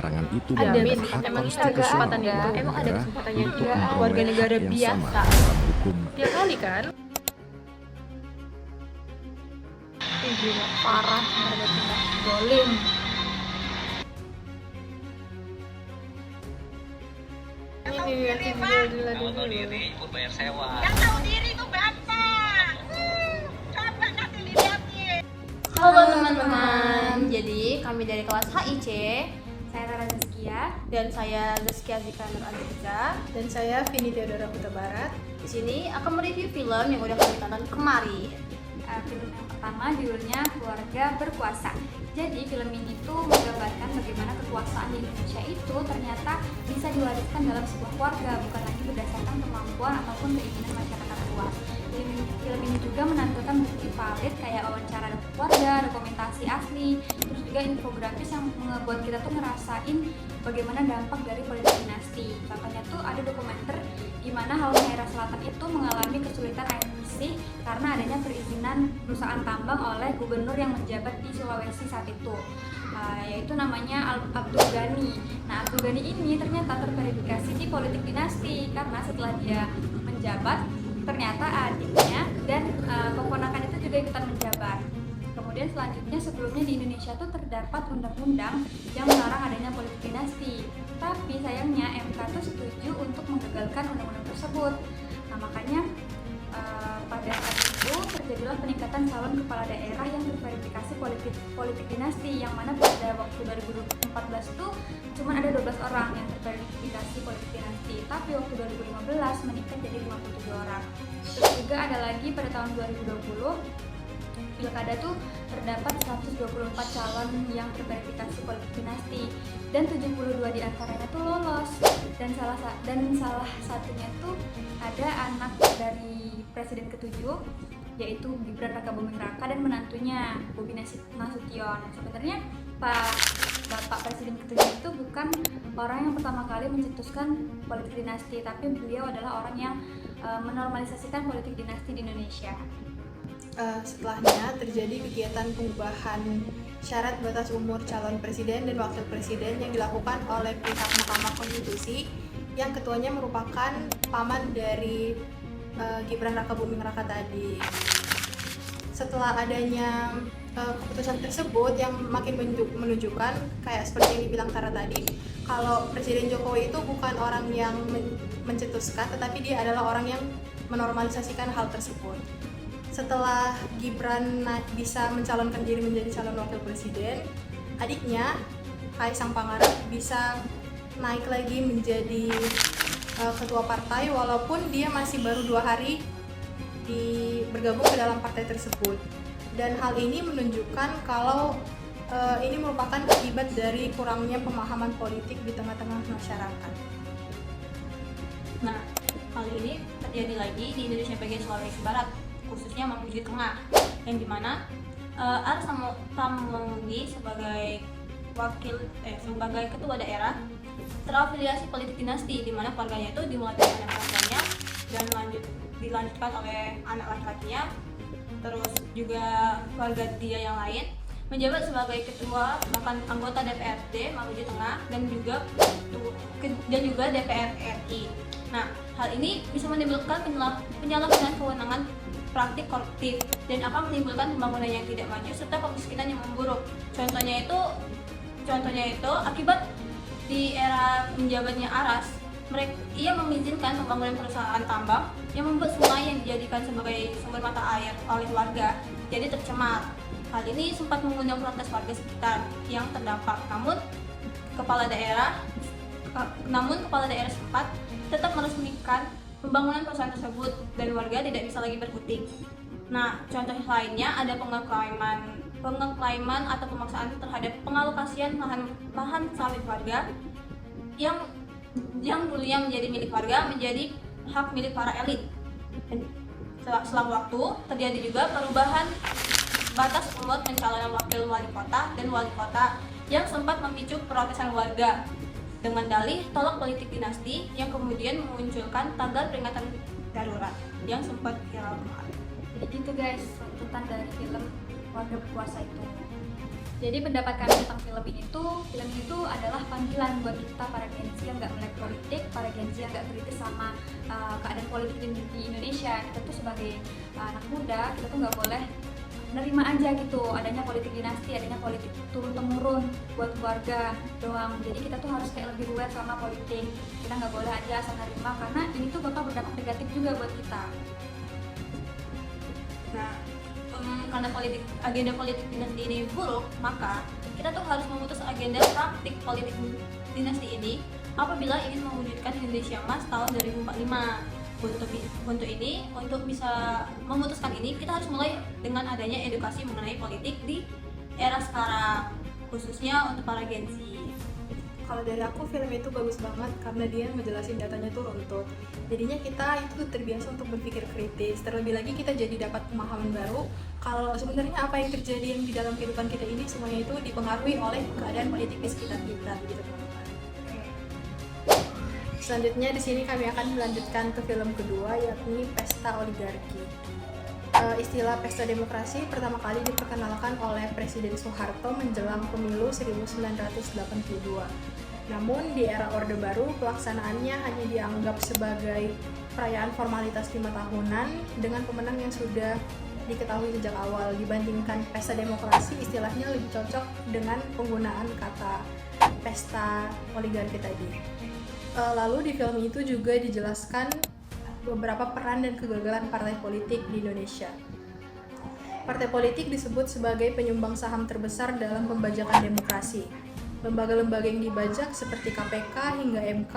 larangan itu Ada melanggar hak kesempatan konstitusional itu. Emang ada negara kesempatannya untuk juga. memperoleh Warga negara hak yang sama biasa. dalam hukum. Tiap kali kan? Gila, parah. Ada tindak zolim. Ini liatin video Tahu diri, ikut bayar sewa. Yang tahu diri itu berapa? Coba nanti dilihatin. Halo teman-teman, jadi kami dari kelas HIC, saya Rara Zaskia Dan saya Zaskia Zika Nur Aziza. Dan saya Vini Theodora Huta Barat. di sini akan mereview film yang udah kami tonton kemari. Film yang pertama judulnya Keluarga Berkuasa. Jadi film ini tuh menggambarkan bagaimana kekuasaan di Indonesia itu ternyata bisa diwariskan dalam sebuah keluarga, bukan lagi berdasarkan kemampuan ataupun keinginan masyarakat luas. Film ini juga menampilkan bukti valid kayak wawancara keluarga, dokumentasi asli, terus juga infografis yang membuat kita tuh ngerasain bagaimana dampak dari politik dinasti. Contohnya tuh ada dokumenter di mana Halmahera Selatan itu mengalami kesulitan air bersih karena adanya perizinan perusahaan tambang oleh gubernur yang menjabat di Sulawesi saat itu, yaitu namanya Abdul Ghani. Nah, Abdul Ghani ini ternyata terverifikasi di politik dinasti karena setelah dia menjabat ternyata adiknya dan keponakan itu juga ikutan menjabat. Kemudian selanjutnya sebelumnya di Indonesia tuh terdapat undang-undang yang melarang adanya politik dinasti. Tapi sayangnya MK tuh setuju untuk menggagalkan undang-undang tersebut. Nah, makanya pada saat itu terjadilah peningkatan calon kepala daerah yang terverifikasi politik dinasti, yang mana pada waktu 2014 tuh cuma ada 12 orang yang terverifikasi politik dinasti, tapi waktu 2015 meningkat jadi 57 orang. Terus juga ada lagi pada tahun 2020 pilkada tuh terdapat 124 calon yang terverifikasi politik dinasti dan 72 diantaranya tuh lolos, dan salah satunya tuh ada anak dari presiden ke-7 yaitu Gibran Rakabuming Raka dan menantunya Bobi Nasution. Sebenarnya Bapak Presiden ke-7 itu bukan orang yang pertama kali mencetuskan politik dinasti, tapi beliau adalah orang yang menormalisasikan politik dinasti di Indonesia. Setelahnya terjadi kegiatan pengubahan syarat batas umur calon presiden dan wakil presiden yang dilakukan oleh pihak Mahkamah Konstitusi, yang ketuanya merupakan paman dari Gibran Rakabuming Raka tadi. Setelah adanya keputusan tersebut yang makin menunjukkan kayak seperti yang dibilang Tara tadi, kalau Presiden Jokowi itu bukan orang yang mencetuskan, tetapi dia adalah orang yang menormalisasikan hal tersebut. Setelah Gibran bisa mencalonkan diri menjadi calon wakil presiden, adiknya Kaisang Pangarep bisa naik lagi menjadi ketua partai, walaupun dia masih baru 2 hari bergabung ke dalam partai tersebut. Dan hal ini menunjukkan kalau ini merupakan akibat dari kurangnya pemahaman politik di tengah-tengah masyarakat. Nah, hal ini terjadi lagi di Indonesia bagian Sulawesi Barat, khususnya Mamuju Tengah, yang dimana Aras Samanggi sebagai sebagai ketua daerah terafiliasi politik dinasti, di mana keluarganya itu dimulai dari anak laki-lakinya dan dilanjutkan oleh anak laki-lakinya, terus juga keluarga dia yang lain menjabat sebagai ketua bahkan anggota DPRD Mamuju Tengah dan juga DPR RI. Nah, hal ini bisa menimbulkan penyalahgunaan kewenangan, praktik koruptif, dan akan menimbulkan pembangunan yang tidak maju serta kemiskinan yang memburuk. Contohnya itu akibat di era menjabatnya Aras, ia mengizinkan pembangunan perusahaan tambang yang membuat sungai yang dijadikan sebagai sumber mata air oleh warga jadi tercemar. Hal ini sempat mengundang protes warga sekitar yang terdampak. Namun kepala daerah setempat tetap meresmikan pembangunan perusahaan tersebut dan warga tidak bisa lagi berkutik. Nah, contoh lainnya ada pengeklaiman atau pemaksaan terhadap pengalokasian lahan sawit warga yang dulunya menjadi milik warga menjadi hak milik para elit. Selang waktu terjadi juga perubahan batas umur pencalonan wakil wali kota dan wali kota yang sempat memicu protesan warga dengan dalih tolak politik dinasti, yang kemudian memunculkan tagar peringatan darurat yang sempat viral kemarin. Jadi itu guys, tuntutan dari film Keluarga Berkuasa itu. Jadi pendapat kami tentang film ini tuh adalah panggilan buat kita para Gen Z yang nggak melek politik, para Gen Z yang nggak kritis sama keadaan politik di Indonesia. Kita tuh sebagai anak muda, kita tuh nggak boleh nerima aja gitu adanya politik dinasti, adanya politik turun temurun buat keluarga doang. Jadi kita tuh harus kayak lebih aware sama politik. Kita nggak boleh aja asal nerima, karena ini tuh bakal berdampak negatif juga buat kita. Nah, karena agenda politik dinasti ini buruk, maka kita tuh harus memutus agenda praktik politik dinasti ini apabila ingin mewujudkan Indonesia Emas tahun 2045. Untuk bisa memutuskan ini, kita harus mulai dengan adanya edukasi mengenai politik di era sekarang, khususnya untuk para Gen Z. Kalau dari aku, film itu bagus banget karena dia ngejelasin datanya tuh runtut. Jadinya kita itu terbiasa untuk berpikir kritis. Terlebih lagi kita jadi dapat pemahaman baru kalau sebenarnya apa yang terjadi yang di dalam kehidupan kita ini semuanya itu dipengaruhi oleh keadaan politik di sekitar kita, gitu teman-teman. Selanjutnya di sini kami akan melanjutkan ke film kedua, yakni Pesta Oligarki. Istilah pesta demokrasi pertama kali diperkenalkan oleh Presiden Soeharto menjelang pemilu 1982. Namun di era Orde Baru, pelaksanaannya hanya dianggap sebagai perayaan formalitas 5 tahunan dengan pemenang yang sudah diketahui sejak awal. Dibandingkan pesta demokrasi, istilahnya lebih cocok dengan penggunaan kata pesta oligarki tadi. Lalu di film itu juga dijelaskan beberapa peran dan kegagalan partai politik di Indonesia. Partai politik disebut sebagai penyumbang saham terbesar dalam pembajakan demokrasi. Lembaga-lembaga yang dibajak seperti KPK hingga MK,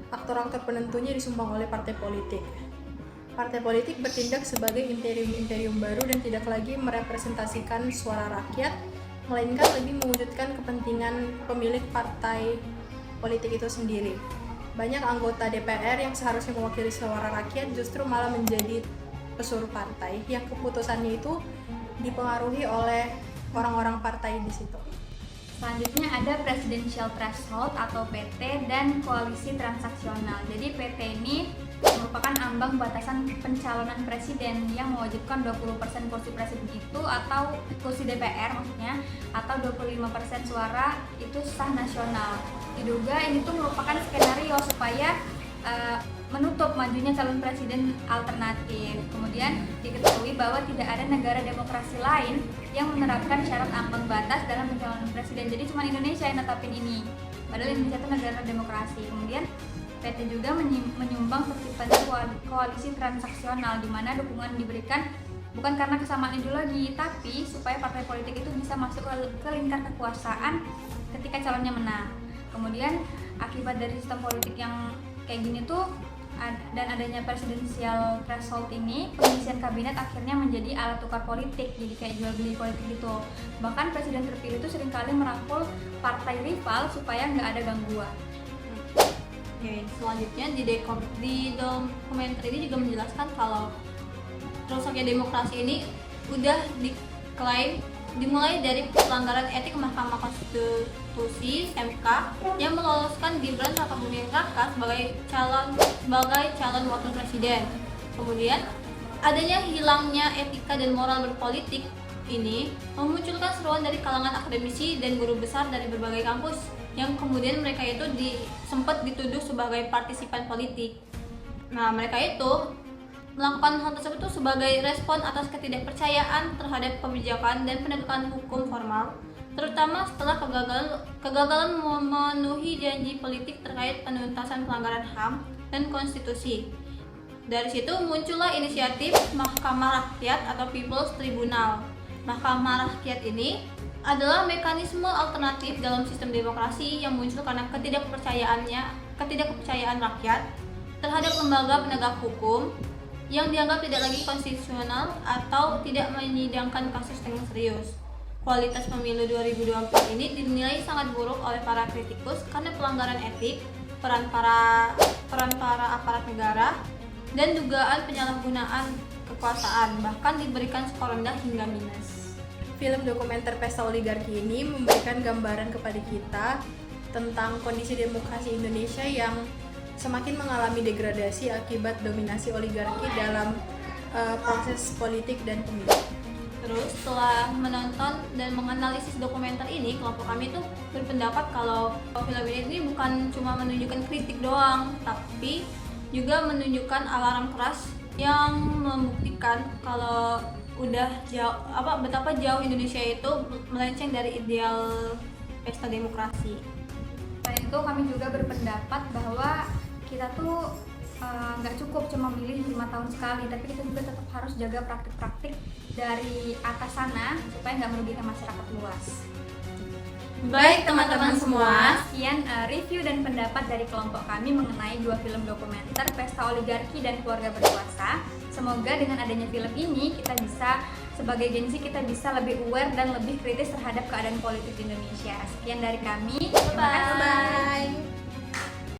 aktor-aktor penentunya disumbang oleh partai politik. Partai politik bertindak sebagai imperium baru dan tidak lagi merepresentasikan suara rakyat, melainkan lebih mewujudkan kepentingan pemilik partai politik itu sendiri. Banyak anggota DPR yang seharusnya mewakili suara rakyat justru malah menjadi pesuruh partai yang keputusannya itu dipengaruhi oleh orang-orang partai di situ. Selanjutnya ada Presidential Threshold atau PT dan Koalisi Transaksional. Jadi PT ini merupakan ambang batasan pencalonan presiden yang mewajibkan 20% kursi presiden itu atau kursi DPR maksudnya, atau 25% suara itu sah nasional. Diduga ini tuh merupakan skenario supaya menutup majunya calon presiden alternatif. Kemudian diketahui bahwa tidak ada negara demokrasi lain yang menerapkan syarat ambang batas dalam pencalonan presiden. Jadi cuma Indonesia yang netapin ini. Padahal Indonesia itu negara demokrasi. Kemudian PT juga menyumbang terciptanya koalisi transaksional, di mana dukungan diberikan bukan karena kesamaan ideologi, tapi supaya partai politik itu bisa masuk ke lingkar kekuasaan ketika calonnya menang. Kemudian akibat dari sistem politik yang kayak gini tuh dan adanya presidensial threshold ini, pengisian kabinet akhirnya menjadi alat tukar politik, jadi kayak jual beli politik gitu. Bahkan presiden terpilih itu seringkali merangkul partai rival supaya nggak ada gangguan. Oke, selanjutnya di dokumenter ini juga menjelaskan kalau rusaknya demokrasi ini udah diklaim dimulai dari pelanggaran etik Mahkamah Konstitusi (MK) yang meloloskan Gibran Rakabuming Raka sebagai calon wakil presiden. Kemudian adanya hilangnya etika dan moral berpolitik ini memunculkan seruan dari kalangan akademisi dan guru besar dari berbagai kampus yang kemudian mereka itu sempat dituduh sebagai partisipan politik. Nah, mereka itu melakukan hal tersebut itu sebagai respon atas ketidakpercayaan terhadap kebijakan dan penegakan hukum formal, terutama setelah kegagalan memenuhi janji politik terkait penuntasan pelanggaran HAM dan konstitusi. Dari situ muncullah inisiatif Mahkamah Rakyat atau People's Tribunal. Mahkamah Rakyat ini adalah mekanisme alternatif dalam sistem demokrasi yang muncul karena ketidakpercayaan rakyat terhadap lembaga penegak hukum yang dianggap tidak lagi konstitusional atau tidak menyidangkan kasus dengan serius. Kualitas pemilu 2024 ini dinilai sangat buruk oleh para kritikus karena pelanggaran etik, peran para aparat negara, dan dugaan penyalahgunaan kekuasaan, bahkan diberikan skor rendah hingga minus. Film dokumenter Pesta Oligarki ini memberikan gambaran kepada kita tentang kondisi demokrasi Indonesia yang semakin mengalami degradasi akibat dominasi oligarki dalam proses politik dan pemilu. Terus setelah menonton dan menganalisis dokumenter ini, kelompok kami tuh berpendapat kalau film ini bukan cuma menunjukkan kritik doang, tapi juga menunjukkan alarm keras yang membuktikan kalau udah jauh betapa jauh Indonesia itu melenceng dari ideal pesta demokrasi. Selain itu kami juga berpendapat bahwa kita tuh nggak cukup cuma milih 5 tahun sekali, tapi kita juga tetap harus jaga praktik-praktik dari atas sana supaya nggak merugikan masyarakat luas. Baik teman-teman semua, Sekian review dan pendapat dari kelompok kami mengenai 2 film dokumenter Pesta Oligarki dan Keluarga Berkuasa. Semoga dengan adanya film ini kita bisa sebagai Gen Z kita bisa lebih aware dan lebih kritis terhadap keadaan politik di Indonesia. Sekian dari kami. bye.